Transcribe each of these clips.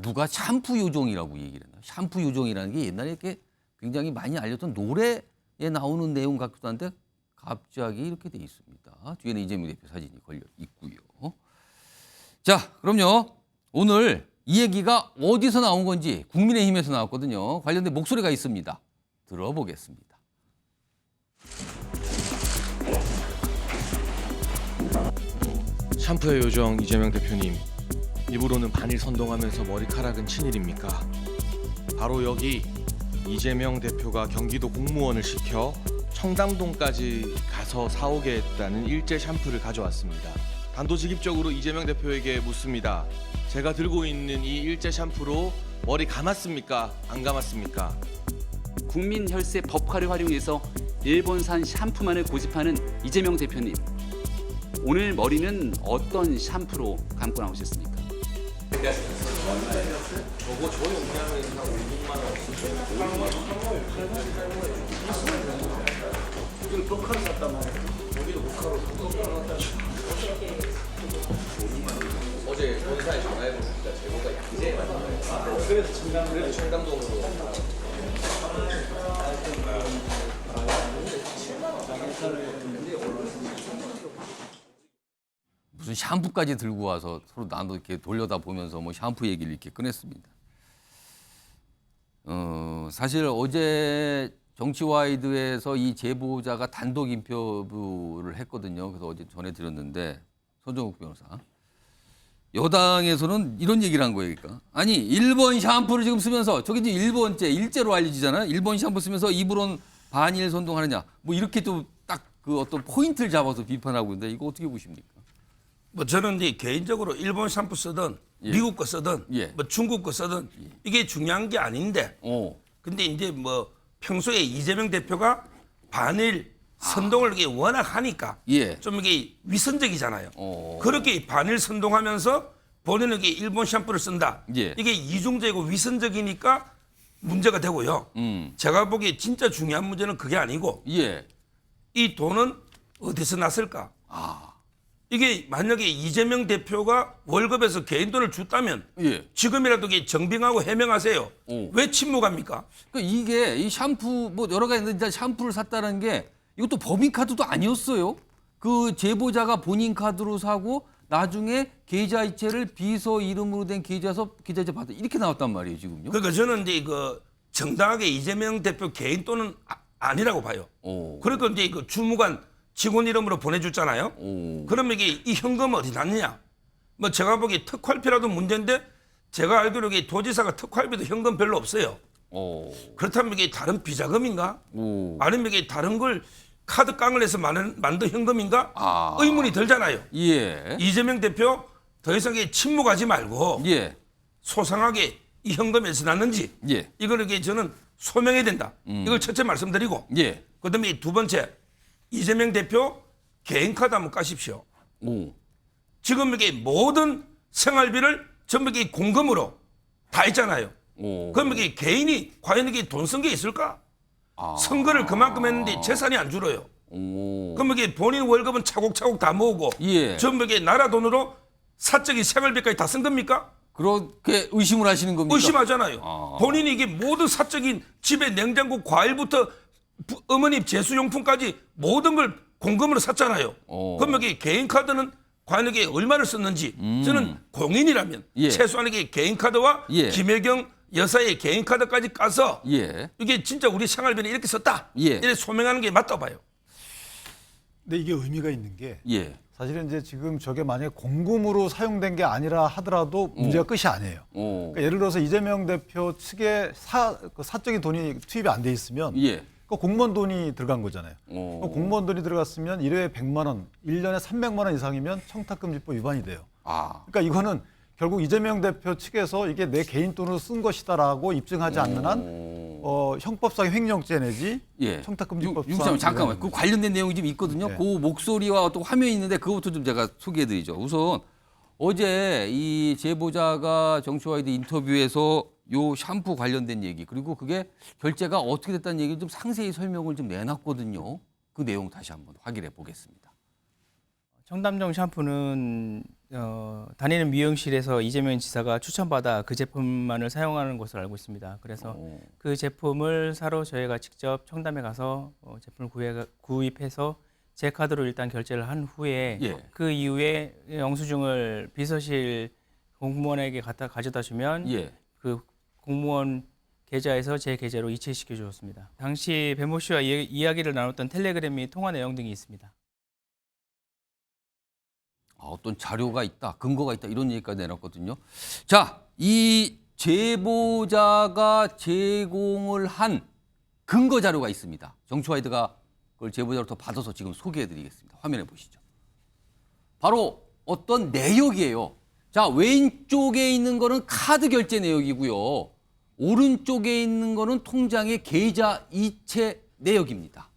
누가 샴푸 요정이라고 얘기를 했나? 샴푸 요정이라는 게 옛날에 이렇게 굉장히 많이 알렸던 노래에 나오는 내용 같기도 한데 갑자기 이렇게 돼 있습니다. 뒤에는 이재명 대표 사진이 걸려 있고요. 자, 그럼요. 오늘 이 얘기가 어디서 나온 건지 국민의힘에서 나왔거든요. 관련된 목소리가 있습니다. 들어보겠습니다. 샴푸의 요정 이재명 대표님, 입으로는 반일 선동하면서 머리카락은 친일입니까? 바로 여기 이재명 대표가 경기도 공무원을 시켜 청담동까지 가서 사오게 했다는 일제 샴푸를 가져왔습니다. 단도직입적으로 이재명 대표에게 묻습니다. 제가 들고 있는 이 일제 샴푸로 머리 감았습니까? 안 감았습니까? 국민 혈세 법화를 활용해서 일본산 샴푸만을 고집하는 이재명 대표님. 오늘 머리는 어떤 샴푸로 감고 나오셨습니까? 어제 본사에 전화해보니까 제보가 양재에 맞는 그래서 청담동으로. 무슨 샴푸까지 들고 와서 서로 나도 이렇게 돌려다 보면서 뭐 샴푸 얘기를 이렇게 꺼냈습니다. 사실 어제 정치와이드에서 이 제보자가 단독 인터뷰를 했거든요. 그래서 어제 전해드렸는데 손정욱 변호사. 여당에서는 이런 얘기를 한 거예요. 그러니까. 아니 일본 샴푸를 지금 쓰면서 저게 이제 일제로 알려지잖아요. 일본 샴푸 쓰면서 입으로는 반일 선동하느냐. 뭐 이렇게 또 딱 그 어떤 포인트를 잡아서 비판하고 있는데 이거 어떻게 보십니까? 뭐 저는 이제 개인적으로 일본 샴푸 쓰든 예. 미국 거 쓰든 예. 뭐 중국 거 쓰든 이게 중요한 게 아닌데 근데 이제 뭐 평소에 이재명 대표가 반일 선동을 이게 워낙 하니까 예. 좀 이게 위선적이잖아요. 그렇게 반일 선동하면서 본인은 이게 일본 샴푸를 쓴다. 예. 이게 이중적이고 위선적이니까 문제가 되고요. 제가 보기에 진짜 중요한 문제는 그게 아니고 예. 이 돈은 어디서 났을까? 아. 이게 만약에 이재명 대표가 월급에서 개인 돈을 줬다면 예. 지금이라도 이게 정빙하고 해명하세요. 왜 침묵합니까? 그러니까 이게 이 샴푸 뭐 여러 가지 있는데 샴푸를 샀다는 게 이것도 법인카드도 아니었어요. 그 제보자가 본인 카드로 사고 나중에 계좌이체를 비서 이름으로 된 계좌이체 받아 이렇게 나왔단 말이에요 지금요. 그러니까 저는 이제 그 정당하게 이재명 대표 개인 돈은 아니라고 봐요. 그러니까 이제 그 주무관 직원 이름으로 보내줬잖아요. 그러면 이게 이 현금 어디 났느냐? 뭐 제가 보기에 특활비라도 문제인데 제가 알기로 이게 도지사가 특활비도 현금 별로 없어요. 그렇다면 이게 다른 비자금인가? 아니면 이게 다른 걸 카드 깡을 해서 만든 현금인가? 의문이 들잖아요. 예. 이재명 대표 더 이상 침묵하지 말고 예. 소상하게 이 현금에서 났는지 예. 이걸 이게 저는 소명해야 된다. 이걸 첫째 말씀드리고 예. 그다음에 두 번째 이재명 대표 개인 카드 한번 까십시오. 지금 이게 모든 생활비를 전부 이게 공금으로 다 했잖아요. 그럼 이게 개인이 과연 이게 돈 쓴 게 있을까? 선거를 그만큼 했는데 재산이 안 줄어요. 그럼 이게 본인 월급은 차곡차곡 다 모으고 예. 전부 이게 나라 돈으로 사적인 생활비까지 다 쓴 겁니까? 그렇게 의심을 하시는 겁니까? 의심하잖아요. 본인이 이게 모든 사적인 집에 냉장고 과일부터 어머니 제수용품까지 모든 걸 공금으로 샀잖아요. 그럼 이게 개인 카드는 과연 이게 얼마를 썼는지 저는 공인이라면 예. 최소한 이게 개인 카드와 예. 김혜경 여사의 개인 카드까지 까서 예. 이게 진짜 우리 생활비는 이렇게 썼다. 예. 이렇게 소명하는 게 맞다고 봐요. 근데 이게 의미가 있는 게 예. 사실은 이제 지금 저게 만약에 공금으로 사용된 게 아니라 하더라도 문제가 끝이 아니에요. 그러니까 예를 들어서 이재명 대표 측에 사적인 돈이 투입이 안 돼 있으면 예. 그 공무원 돈이 들어간 거잖아요. 그 공무원 돈이 들어갔으면 1회에 100만 원, 1년에 300만 원 이상이면 청탁금지법 위반이 돼요. 그러니까 이거는 결국 이재명 대표 측에서 이게 내 개인 돈으로 쓴 것이다라고 입증하지 않는 한 형법상 횡령죄 내지 예. 청탁금지법 육사님 잠깐만 그 관련된 내용이 좀 있거든요. 네. 그 목소리와 또 화면이 있는데 그것부터 좀 제가 소개해드리죠. 우선 어제 이 제보자가 정치와이드 인터뷰에서 요 샴푸 관련된 얘기 그리고 그게 결제가 어떻게 됐다는 얘기를 좀 상세히 설명을 좀 내놨거든요. 그 내용 다시 한번 확인해 보겠습니다. 청담동 샴푸는 다니는 미용실에서 이재명 지사가 추천받아 그 제품만을 사용하는 것으로 알고 있습니다. 그래서 그 제품을 사러 저희가 직접 청담에 가서 제품을 구입해서 제 카드로 일단 결제를 한 후에 예. 그 이후에 영수증을 비서실 공무원에게 가져다 주면 예. 그 공무원 계좌에서 제 계좌로 이체시켜 주었습니다. 당시 배모 씨와 이야기를 나눴던 텔레그램이 통화 내용 등이 있습니다. 어떤 자료가 있다, 근거가 있다 이런 얘기까지 내놨거든요. 자, 이 제보자가 제공을 한 근거 자료가 있습니다. 정치와이드가 그걸 제보자로부터 받아서 지금 소개해드리겠습니다. 화면에 보시죠. 바로 어떤 내역이에요. 자, 왼쪽에 있는 거는 카드 결제 내역이고요. 오른쪽에 있는 거는 통장의 계좌 이체 내역입니다.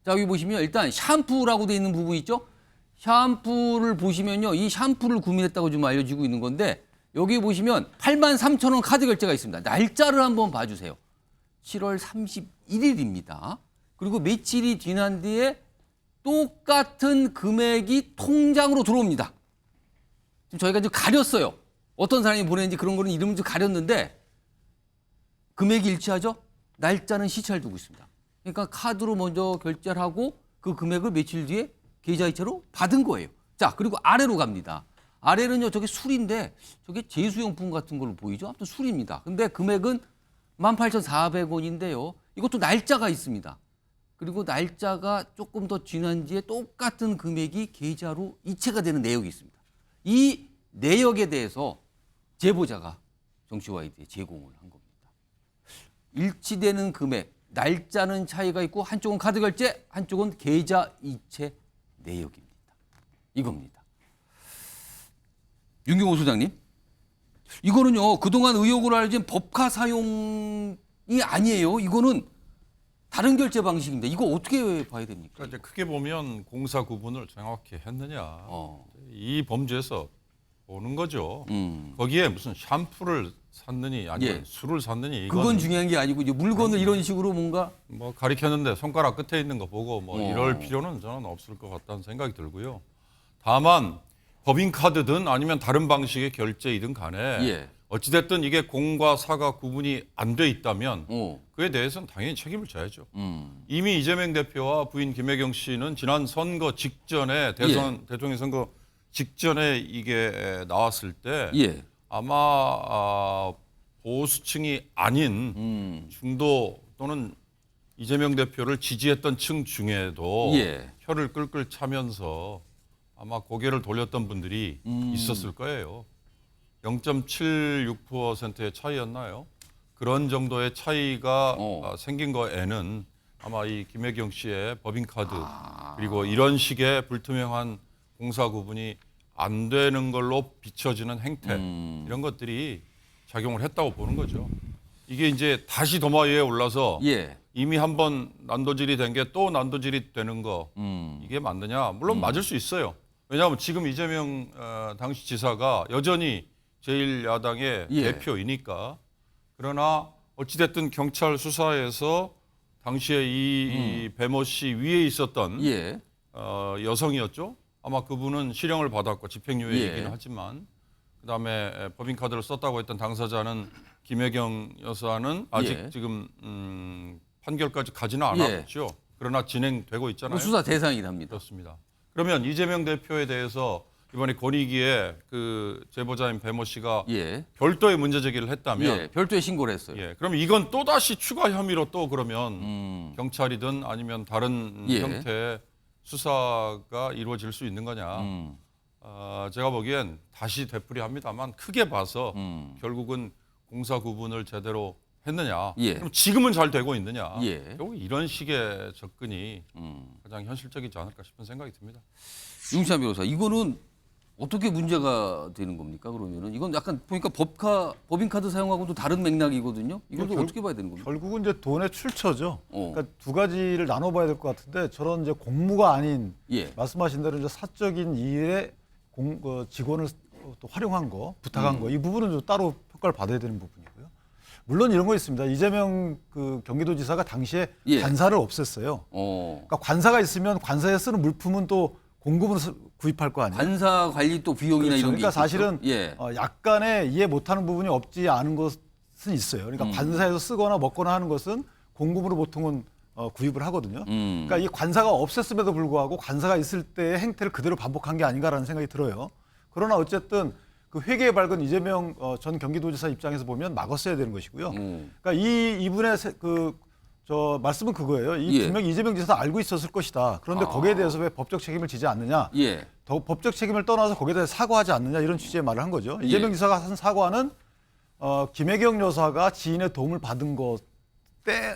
자, 여기 보시면 일단 샴푸라고 돼 있는 부분 있죠? 샴푸를 보시면요. 이 샴푸를 구매했다고 좀 알려지고 있는 건데 여기 보시면 83,000원 카드 결제가 있습니다. 날짜를 한번 봐주세요. 7월 31일입니다. 그리고 며칠이 지난 뒤에 똑같은 금액이 통장으로 들어옵니다. 지금 저희가 좀 가렸어요. 어떤 사람이 보냈는지 그런 거는 이름을 좀 가렸는데 금액이 일치하죠? 날짜는 시차를 두고 있습니다. 그러니까 카드로 먼저 결제를 하고 그 금액을 며칠 뒤에 계좌이체로 받은 거예요. 자, 그리고 아래로 갑니다. 아래는요, 저게 술인데 저게 제수용품 같은 걸로 보이죠? 아무튼 술입니다. 근데 금액은 18,400원인데요. 이것도 날짜가 있습니다. 그리고 날짜가 조금 더 지난 뒤에 똑같은 금액이 계좌로 이체가 되는 내역이 있습니다. 이 내역에 대해서 제보자가 정치와이드에 제공을 한 겁니다. 일치되는 금액, 날짜는 차이가 있고 한쪽은 카드 결제, 한쪽은 계좌 이체 내역입니다. 이겁니다. 윤경호 소장님, 이거는요 그동안 의혹으로 알려진 법카 사용이 아니에요. 이거는 다른 결제 방식입니다. 이거 어떻게 봐야 됩니까? 그러니까 이제 크게 보면 공사 구분을 정확히 했느냐 이 범죄에서 보는 거죠. 거기에 무슨 샴푸를 샀느니 아니면 예. 술을 샀느니 이건 그건 중요한 게 아니고 이제 물건을 이런 식으로 뭔가 뭐 가리켰는데 손가락 끝에 있는 거 보고 뭐 어. 이럴 필요는 저는 없을 것 같다는 생각이 들고요. 다만 법인카드든 아니면 다른 방식의 결제이든 간에 예. 어찌됐든 이게 공과 사가 구분이 안 돼 있다면 어. 그에 대해서는 당연히 책임을 져야죠. 이미 이재명 대표와 부인 김혜경 씨는 지난 선거 직전에 대통령 선거 직전에 이게 나왔을 때 예. 아마 보수층이 아닌 중도 또는 이재명 대표를 지지했던 층 중에도 예. 혀를 끌끌 차면서 아마 고개를 돌렸던 분들이 있었을 거예요. 0.76%의 차이였나요? 그런 정도의 차이가 생긴 거에는 아마 이 김혜경 씨의 법인카드 그리고 이런 식의 불투명한 공사 구분이 안 되는 걸로 비춰지는 행태 이런 것들이 작용을 했다고 보는 거죠. 이게 이제 다시 도마 위에 올라서 예. 이미 한번 난도질이 된 게 또 난도질이 되는 거 이게 맞느냐? 물론 맞을 수 있어요. 왜냐하면 지금 이재명 당시 지사가 여전히 제1야당의 예. 대표이니까. 그러나 어찌됐든 경찰 수사에서 당시에 이 배모 씨 위에 있었던 예. 여성이었죠. 아마 그분은 실형을 받았고 집행유예이긴 예. 하지만 그다음에 법인카드를 썼다고 했던 당사자는 김혜경 여사는 아직 예. 지금 판결까지 가지는 예. 않았죠. 그러나 진행되고 있잖아요. 수사 대상이긴 합니다. 그렇습니다. 그러면 이재명 대표에 대해서 이번에 권익위에 그 제보자인 배모 씨가 예. 별도의 문제 제기를 했다면 예. 별도의 신고를 했어요. 그럼 이건 또 다시 추가 혐의로 또 그러면 경찰이든 아니면 다른 예. 형태의 수사가 이루어질 수 있는 거냐? 제가 보기엔 다시 되풀이합니다만 크게 봐서 결국은 공사 구분을 제대로 했느냐? 예. 그럼 지금은 잘 되고 있느냐? 예. 결국 이런 식의 접근이 가장 현실적이지 않을까 싶은 생각이 듭니다. 윤시환 변호사, 이거는 어떻게 문제가 되는 겁니까? 그러면은 이건 약간 보니까 법인카드 사용하고도 다른 맥락이거든요. 이것도 어떻게 봐야 되는 겁니까? 결국은 이제 돈의 출처죠. 그러니까 두 가지를 나눠봐야 될 것 같은데 저런 이제 공무가 아닌 예. 말씀하신 대로 이제 사적인 일에 직원을 또 활용한 거, 부탁한 거 이 부분은 좀 따로 평가를 받아야 되는 부분이고요. 물론 이런 거 있습니다. 이재명 그 경기도지사가 당시에 예. 관사를 없앴어요. 그러니까 관사가 있으면 관사에 쓰는 물품은 또 공급은 구입할 거 아니에요. 관사 관리 또 비용이나 그렇죠. 이런 게 그러니까 있겠죠? 사실은 예. 약간의 이해 못하는 부분이 없지 않은 것은 있어요. 그러니까 관사에서 쓰거나 먹거나 하는 것은 공급으로 보통은 구입을 하거든요. 그러니까 이 관사가 없었음에도 불구하고 관사가 있을 때의 행태를 그대로 반복한 게 아닌가라는 생각이 들어요. 그러나 어쨌든 그 회계에 밝은 이재명 전 경기도지사 입장에서 보면 막았어야 되는 것이고요. 그러니까 이분의 저 말씀은 그거예요. 예. 분명히 이재명 지사도 알고 있었을 것이다. 그런데 거기에 대해서 왜 법적 책임을 지지 않느냐? 예. 더 법적 책임을 떠나서 거기에 대해서 사과하지 않느냐 이런 취지의 말을 한 거죠. 이재명 지사가 한 사과는 김혜경 여사가 지인의 도움을 받은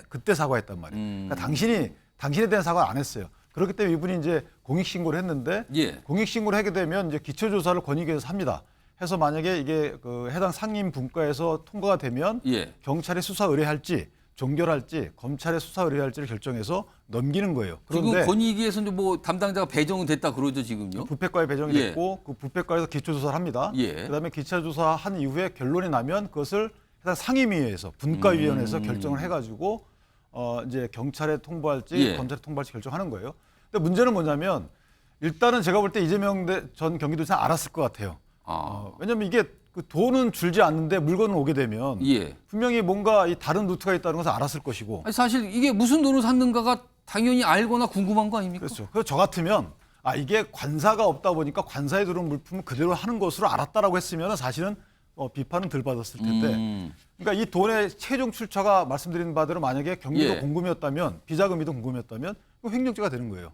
그때 사과했단 말이에요. 그러니까 당신에 대한 사과를 안 했어요. 그렇기 때문에 이분이 이제 공익 신고를 했는데 예. 공익 신고를 하게 되면 이제 기초 조사를 권익위에서 합니다. 해서 만약에 이게 그 해당 상임 분과에서 통과가 되면 예. 경찰에 수사 의뢰할지 종결할지 검찰에 수사 의뢰할지를 결정해서 넘기는 거예요. 지금 그런데 권익위에서는 뭐 담당자가 배정은 됐다 그러죠 지금요? 부패과에 배정이 예. 됐고 그 부패과에서 기초조사를 합니다. 예. 그다음에 기초조사한 이후에 결론이 나면 그것을 해당 상임위에서 분과위원회에서 결정을 해가지고 이제 경찰에 통보할지 예. 검찰에 통보할지 결정하는 거예요. 근데 문제는 뭐냐면 일단은 제가 볼 때 이재명 전 경기도지사 알았을 것 같아요. 왜냐하면 이게 그 돈은 줄지 않는데 물건은 오게 되면 예. 분명히 뭔가 이 다른 루트가 있다는 것을 알았을 것이고. 아니, 사실 이게 무슨 돈을 샀는가가 당연히 알거나 궁금한 거 아닙니까? 그렇죠. 그래서 저 같으면 이게 관사가 없다 보니까 관사에 들어온 물품을 그대로 하는 것으로 알았다라고 했으면 사실은 비판은 덜 받았을 텐데. 그러니까 이 돈의 최종 출처가 말씀드린 바대로 만약에 경기도 예. 공금이었다면 비자금이든 공금이었다면 이거 횡령죄가 되는 거예요.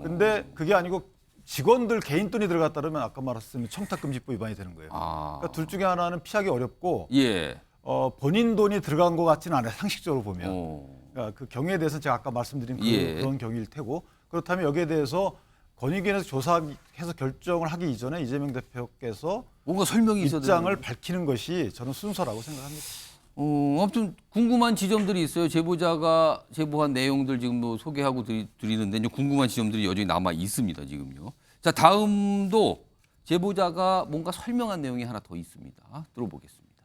근데 그게 아니고 직원들 개인 돈이 들어갔다면 아까 말했으면 청탁금지법 위반이 되는 거예요. 그러니까 둘 중에 하나는 피하기 어렵고 예. 본인 돈이 들어간 것 같지는 않아요. 상식적으로 보면. 그러니까 그 경위에 대해서 제가 아까 말씀드린 예. 그런 경위일 테고 그렇다면 여기에 대해서 권익위원회에서 조사해서 결정을 하기 이전에 이재명 대표께서 뭔가 설명이 있어야 입장을 되는 밝히는 것이 저는 순서라고 생각합니다. 아무튼 궁금한 지점들이 있어요. 제보자가 제보한 내용들 지금 뭐 소개하고 드리는데 이제 궁금한 지점들이 여전히 남아 있습니다. 지금요. 자, 다음도 제보자가 뭔가 설명한 내용이 하나 더 있습니다. 들어보겠습니다.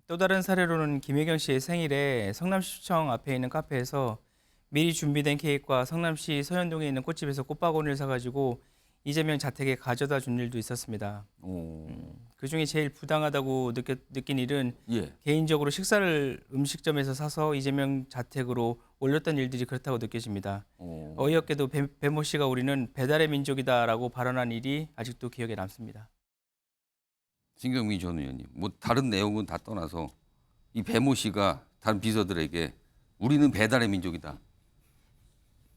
또 다른 사례로는 김혜경 씨의 생일에 성남시청 앞에 있는 카페에서 미리 준비된 케이크와 성남시 서현동에 있는 꽃집에서 꽃바구니를 사가지고 이재명 자택에 가져다 준 일도 있었습니다. 그중에 제일 부당하다고 느낀 일은 예. 개인적으로 식사를 음식점에서 사서 이재명 자택으로 올렸던 일들이 그렇다고 느껴집니다. 어이없게도 배모 씨가 우리는 배달의 민족이다라고 발언한 일이 아직도 기억에 남습니다. 신경민 전 의원님, 뭐 다른 내용은 다 떠나서 이 배모 씨가 다른 비서들에게 우리는 배달의 민족이다.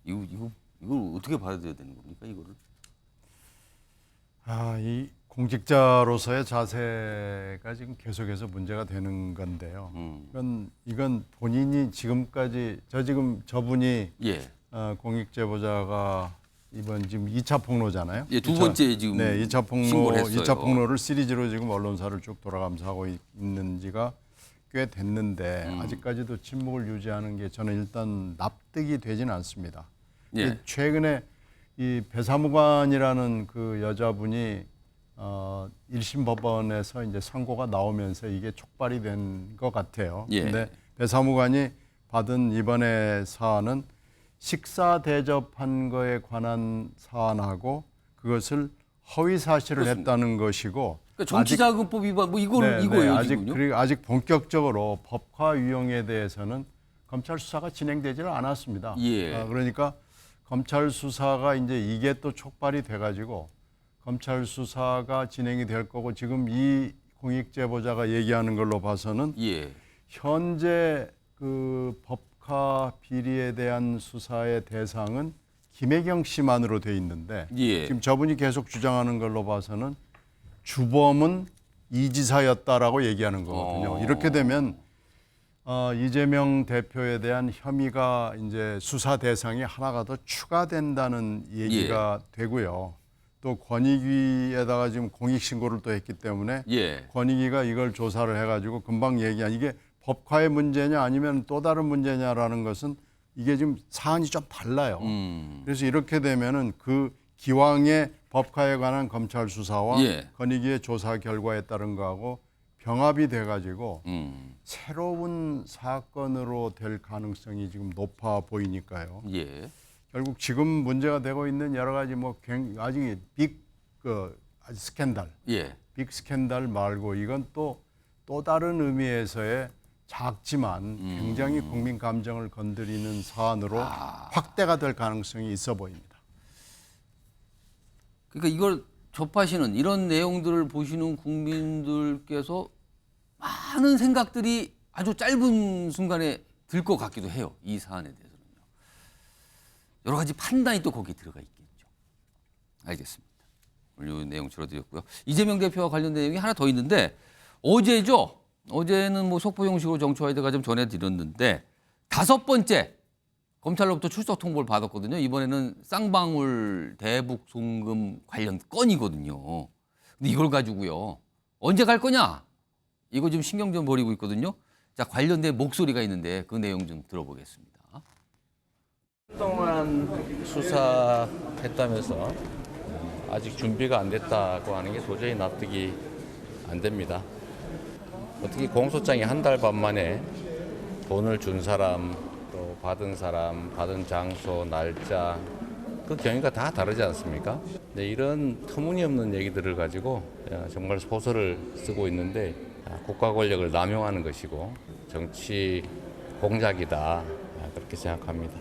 이걸 어떻게 받아들여야 되는 겁니까, 이거를? 이 공직자로서의 자세가 지금 계속해서 문제가 되는 건데요. 이건 본인이 지금까지 저분이 예. 공익제보자가 이번 지금 2차 폭로잖아요. 예, 두 번째 지금 네, 2차 신고를 했어요. 2차 폭로를 시리즈로 지금 언론사를 쭉 돌아가면서 하고 있는 지가 꽤 됐는데 아직까지도 침묵을 유지하는 게 저는 일단 납득이 되지는 않습니다. 예. 최근에 이 배사무관이라는 그 여자분이 1심 법원에서 이제 선고가 나오면서 이게 촉발이 된 것 같아요. 예. 근데 배사무관이 받은 이번에 사안은 식사 대접한 거에 관한 사안하고 그것을 허위 사실을 그렇습니다. 했다는 것이고 그러니까 정치자금법 위반 뭐 이거예요, 지금요? 그리고 아직 본격적으로 법화 유형에 대해서는 검찰 수사가 진행되지는 않았습니다. 예. 그러니까 검찰 수사가 이제 이게 또 촉발이 돼가지고 검찰 수사가 진행이 될 거고 지금 이 공익제보자가 얘기하는 걸로 봐서는 예. 현재 그 법화 비리에 대한 수사의 대상은 김혜경 씨만으로 돼 있는데 예. 지금 저분이 계속 주장하는 걸로 봐서는 주범은 이 지사였다라고 얘기하는 거거든요. 이렇게 되면 이재명 대표에 대한 혐의가 이제 수사 대상이 하나가 더 추가된다는 얘기가 되고요. 또 권익위에다가 지금 공익 신고를 또 했기 때문에 예. 권익위가 이걸 조사를 해가지고 금방 얘기한 이게 법화의 문제냐 아니면 또 다른 문제냐라는 것은 이게 지금 사안이 좀 달라요. 그래서 이렇게 되면은 그 기왕의 법화에 관한 검찰 수사와 예. 권익위의 조사 결과에 따른 거하고 병합이 돼가지고 새로운 사건으로 될 가능성이 지금 높아 보이니까요. 예. 결국 지금 문제가 되고 있는 여러 가지 뭐 아주 아주 스캔들, 예. 빅 스캔들 말고 이건 또 다른 의미에서의 작지만 굉장히 국민 감정을 건드리는 사안으로 확대가 될 가능성이 있어 보입니다. 그러니까 이걸 접하시는 이런 내용들을 보시는 국민들께서 많은 생각들이 아주 짧은 순간에 들 것 같기도 해요. 이 사안에 대해서는요. 여러 가지 판단이 또 거기에 들어가 있겠죠. 알겠습니다. 오늘 이 내용 줄어들었고요. 이재명 대표와 관련된 내용이 하나 더 있는데 어제죠. 어제는 뭐 속보 형식으로 정치화에다가 좀 전해드렸는데 5번째 검찰로부터 출석 통보를 받았거든요. 이번에는 쌍방울 대북 송금 관련 건이거든요. 근데 이걸 가지고요. 언제 갈 거냐? 이거 지금 신경 좀 벌이고 있거든요. 자, 관련된 목소리가 있는데 그 내용 좀 들어보겠습니다. 동안 수사했다면서 아직 준비가 안 됐다고 하는 게 도저히 납득이 안 됩니다. 어떻게 공소장이 한 달 반 만에 돈을 준 사람, 또 받은 사람, 받은 장소, 날짜 그 경위가 다 다르지 않습니까? 네, 이런 터무니없는 얘기들을 가지고 정말 소설을 쓰고 있는데 국가 권력을 남용하는 것이고 정치 공작이다 그렇게 생각합니다.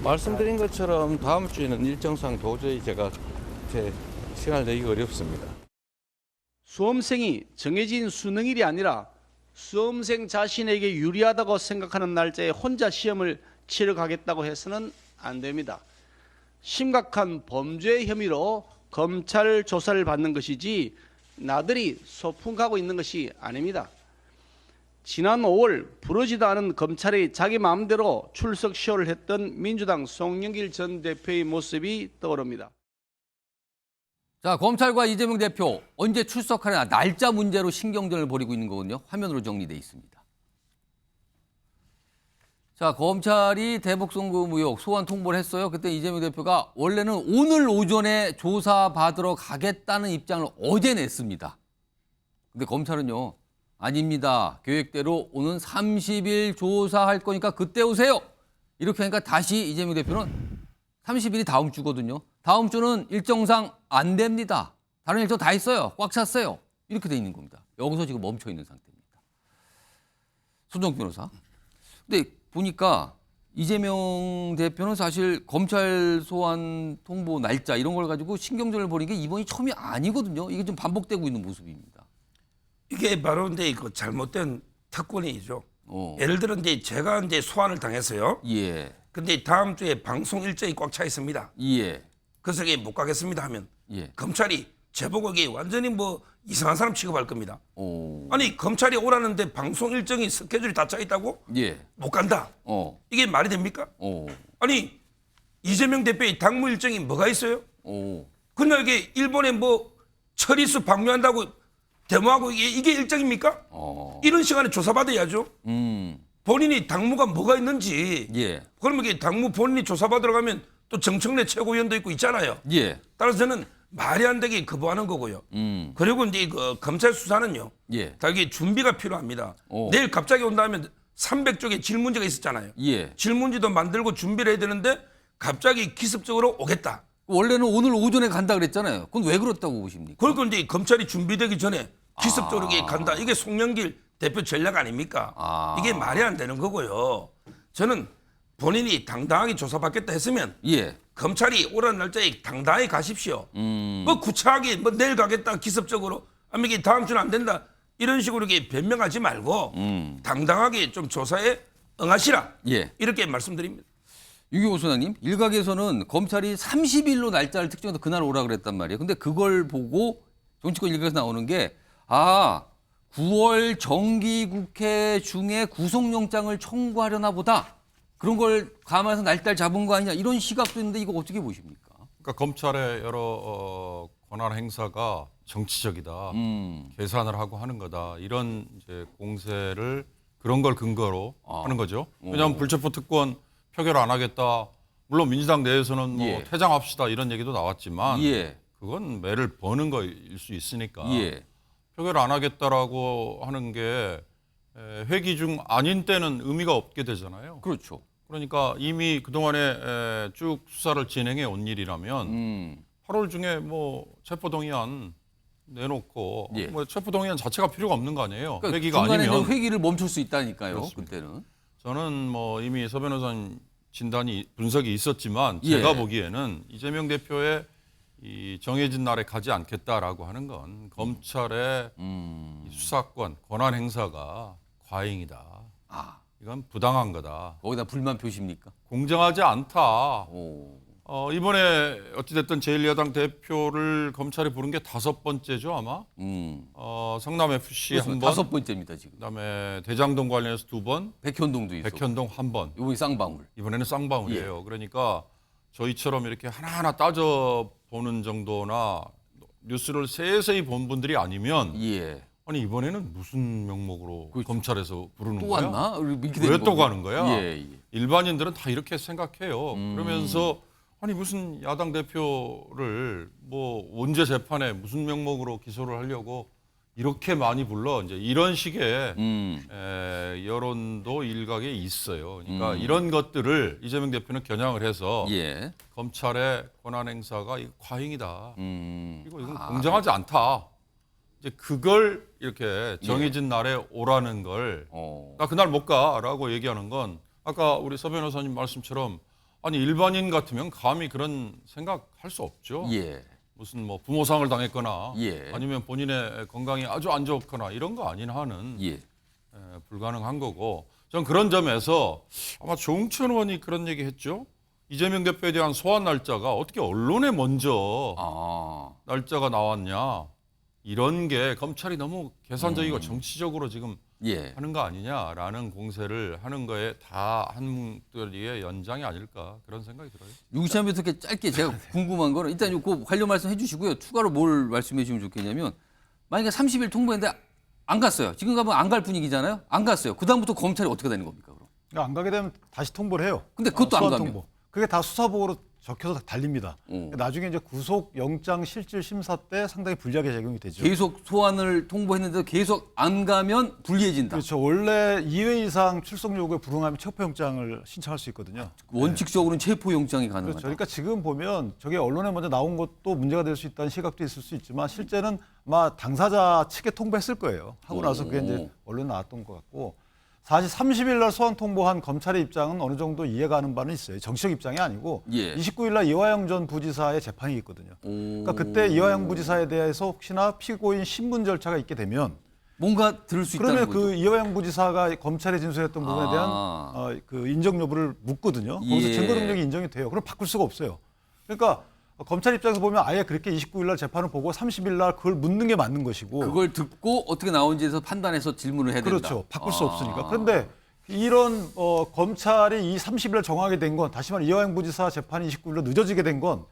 말씀드린 것처럼 다음 주에는 일정상 도저히 제가 시간을 내기 어렵습니다. 수험생이 정해진 수능일이 아니라 수험생 자신에게 유리하다고 생각하는 날짜에 혼자 시험을 치러 가겠다고 해서는 안 됩니다. 심각한 범죄 혐의로 검찰 조사를 받는 것이지 나들이 소풍 가고 있는 것이 아닙니다. 지난 5월 부르지도 않은 검찰이 자기 마음대로 출석 쇼를 했던 민주당 송영길 전 대표의 모습이 떠오릅니다. 자, 검찰과 이재명 대표 언제 출석하려나 날짜 문제로 신경전을 벌이고 있는 거거든요. 화면으로 정리돼 있습니다. 자, 검찰이 대북 송금 의혹 소환 통보를 했어요. 그때 이재명 대표가 원래는 오늘 오전에 조사 받으러 가겠다는 입장을 어제 냈습니다. 근데 검찰은요. 아닙니다. 계획대로 오는 30일 조사할 거니까 그때 오세요. 이렇게 하니까 다시 이재명 대표는 30일이 다음 주거든요. 다음 주는 일정상 안 됩니다. 다른 일정 다 있어요. 꽉 찼어요. 이렇게 돼 있는 겁니다. 여기서 지금 멈춰 있는 상태입니다. 손정국 변호사. 근데 보니까 이재명 대표는 사실 검찰 소환 통보 날짜 이런 걸 가지고 신경전을 벌이는 게 이번이 처음이 아니거든요. 이게 좀 반복되고 있는 모습입니다. 이게 바로 이제 그 잘못된 특권이죠. 예를 들어 이제 제가 이제 소환을 당했어요. 예. 근데 다음 주에 방송 일정이 꽉 차 있습니다. 예. 그래서 이게 못 가겠습니다 하면 예. 검찰이 제보고 이게 완전히 뭐 이상한 사람 취급할 겁니다. 오. 아니 검찰이 오라는데 방송 일정이 스케줄이 다 짜 있다고? 예. 못 간다. 이게 말이 됩니까? 아니 이재명 대표의 당무 일정이 뭐가 있어요? 그날 이게 일본에 뭐 처리수 방문한다고 데모하고 이게 일정입니까? 이런 시간에 조사받아야죠. 본인이 당무가 뭐가 있는지. 예. 그러면 이게 당무 본인이 조사받으러 가면 또 정청래 최고위원도 있고 있잖아요. 예. 따라서 저는 말이 안 되게 거부하는 거고요. 그리고 이제 그 검찰 수사는요. 예. 다 이게 준비가 필요합니다. 내일 갑자기 온다면 300쪽의 질문지가 있었잖아요. 예. 질문지도 만들고 준비를 해야 되는데 갑자기 기습적으로 오겠다. 원래는 오늘 오전에 간다 그랬잖아요. 그건 왜 그렇다고 보십니까? 그러니까 이제 검찰이 준비되기 전에 기습적으로 간다. 이게 송영길 대표 전략 아닙니까? 이게 말이 안 되는 거고요. 저는 본인이 당당하게 조사받겠다 했으면 예. 검찰이 오라는 날짜에 당당하게 가십시오. 뭐 구차하게 뭐 내일 가겠다 기습적으로 아니면 이게 다음 주는 안 된다 이런 식으로 이렇게 변명하지 말고 당당하게 좀 조사에 응하시라. 예. 이렇게 말씀드립니다. 유경호 소장님, 일각에서는 검찰이 30일로 날짜를 특정해서 그날 오라 그랬단 말이에요. 근데 그걸 보고 정치권 일각에서 나오는 게 9월 정기국회 중에 구속영장을 청구하려나 보다. 그런 걸 감안해서 날짜를 잡은 거 아니냐 이런 시각도 있는데 이거 어떻게 보십니까? 그러니까 검찰의 여러 권한 행사가 정치적이다, 계산을 하고 하는 거다 이런 이제 공세를 그런 걸 근거로 하는 거죠. 왜냐하면 불체포 특권 표결 안 하겠다. 물론 민주당 내에서는 뭐 예. 퇴장합시다 이런 얘기도 나왔지만 예. 그건 매를 버는 거일 수 있으니까 예. 표결 안 하겠다라고 하는 게 회기 중 아닌 때는 의미가 없게 되잖아요. 그렇죠. 그러니까 이미 그동안에 쭉 수사를 진행해 온 일이라면 8월 중에 뭐 체포동의안 내놓고 예. 뭐 체포동의안 자체가 필요가 없는 거 아니에요. 그러니까 회기가 중간에 아니면 회기를 멈출 수 있다니까요. 그렇습니다. 그때는. 저는 뭐 이미 서 변호사님 진단이 분석이 있었지만 예. 제가 보기에는 이재명 대표의 이 정해진 날에 가지 않겠다라고 하는 건 검찰의 이 수사권 권한 행사가 과잉이다. 아, 이건 부당한 거다. 거기다 불만 표시입니까? 공정하지 않다. 오. 이번에 어찌됐든 제1야당 대표를 검찰에 부른 게 5번째죠 아마. 성남 FC 한 번, 5번째입니다 지금. 그다음에 대장동 관련해서 2번, 백현동도 있어. 백현동 한 번. 요번에 쌍방울. 이번에는 쌍방울이에요. 그러니까 저희처럼 이렇게 하나하나 따져보는 정도나 뉴스를 세세히 본 분들이 아니면 예. 아니 이번에는 무슨 명목으로 검찰에서 부르는 또 거야? 왔나? 왜 또 가는 거야? 예, 예. 일반인들은 다 이렇게 생각해요. 그러면서 아니 무슨 야당 대표를 뭐 언제 재판에 무슨 명목으로 기소를 하려고 이렇게 많이 불러 이제 이런 식의 여론도 일각에 있어요. 그러니까 이런 것들을 이재명 대표는 겨냥을 해서 예. 검찰의 권한 행사가 이거 과잉이다. 그리고 이건 아. 공정하지 않다. 이제 그걸 이렇게 정해진 날에 오라는 걸 나 그날 못 가라고 얘기하는 건 아까 우리 서 변호사님 말씀처럼 아니 일반인 같으면 감히 그런 생각할 수 없죠. 예. 무슨 뭐 부모상을 당했거나 예. 아니면 본인의 건강이 아주 안 좋거나 이런 거 아닌 한은 예. 불가능한 거고 전 그런 점에서 아마 조응천 의원이 그런 얘기 했죠. 이재명 대표에 대한 소환 날짜가 어떻게 언론에 먼저 날짜가 나왔냐. 이런 게 검찰이 너무 계산적이고 정치적으로 지금 예. 하는 거 아니냐라는 공세를 하는 거에 다 한뭉터리의 연장이 아닐까 그런 생각이 들어요. 유기찬 변호사께 짧게 제가 궁금한 거는 일단 그 관련 말씀해 주시고요. 추가로 뭘 말씀해 주시면 좋겠냐면 만약에 30일 통보했는데 안 갔어요. 지금 가면 안 갈 분위기잖아요. 안 갔어요. 그다음부터 검찰이 어떻게 되는 겁니까? 그럼? 그러니까 안 가게 되면 다시 통보를 해요. 근데 그것도 안 소환 가면? 통보. 그게 다 수사보고로 적혀서 달립니다. 나중에 이제 구속 영장 실질 심사 때 상당히 불리하게 적용이 되죠. 계속 소환을 통보했는데 계속 안 가면 불리해진다. 그렇죠. 원래 2회 이상 출석 요구에 불응하면 체포영장을 신청할 수 있거든요. 원칙적으로는 체포영장이 가능하다. 그렇죠. 그러니까 지금 보면 저게 언론에 먼저 나온 것도 문제가 될 수 있다는 시각도 있을 수 있지만 실제는 아마 당사자 측에 통보했을 거예요. 하고 나서 그게 이제 언론에 나왔던 것 같고 사실 30일 날 소환 통보한 검찰의 입장은 어느 정도 이해가 가는 바는 있어요. 정치적 입장이 아니고 예. 29일 날 이화영 전 부지사의 재판이 있거든요. 그러니까 그때 이화영 부지사에 대해서 혹시나 피고인 신문 절차가 있게 되면 뭔가 들을 수 있다는 그러면 거죠. 그 이화영 부지사가 검찰에 진술했던 부분에 대한 그 인정 여부를 묻거든요. 거기서 예. 증거 능력이 인정이 돼요. 그럼 바꿀 수가 없어요. 그러니까 검찰 입장에서 보면 아예 그렇게 29일 날 재판을 보고 30일 날 그걸 묻는 게 맞는 것이고 그걸 듣고 어떻게 나온지에서 판단해서 질문을 해야 된다. 그렇죠. 바꿀 수 없으니까. 그런데 이런 검찰이 이 30일 날 정하게 된 건 다시 말해 이화영 부지사 재판이 29일로 늦어지게 된 건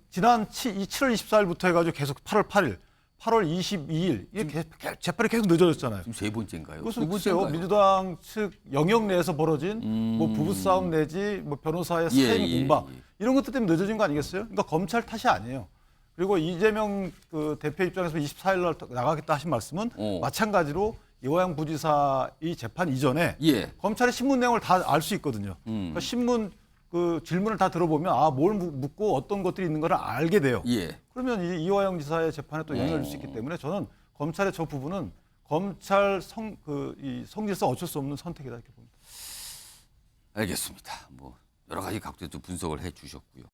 지난 7월 24일부터 해가지고 계속 8월 8일, 8월 22일 이게 재판이 계속 늦어졌잖아요. 지금 세 번째인가요? 그것은 두 글쎄요. 번째인가요? 민주당 측 영역 내에서 벌어진 뭐 부부싸움 내지 뭐 변호사의 예, 사행 예, 공방 예. 이런 것들 때문에 늦어진 거 아니겠어요? 그러니까 검찰 탓이 아니에요. 그리고 이재명 그 대표 입장에서 24일 날 나가겠다 하신 말씀은 마찬가지로 이화영 부지사 이 재판 이전에 예. 검찰의 신문 내용을 다 알 수 있거든요. 그러니까 신문 그 질문을 다 들어보면 뭘 묻고 어떤 것들이 있는 걸 알게 돼요. 예. 그러면 이 이화영 지사의 재판에 또 영향을 줄 수 있기 때문에 저는 검찰의 저 부분은 검찰 이 성질상 어쩔 수 없는 선택이다 이렇게 봅니다. 알겠습니다. 뭐 여러 가지 각도에서 분석을 해 주셨고요.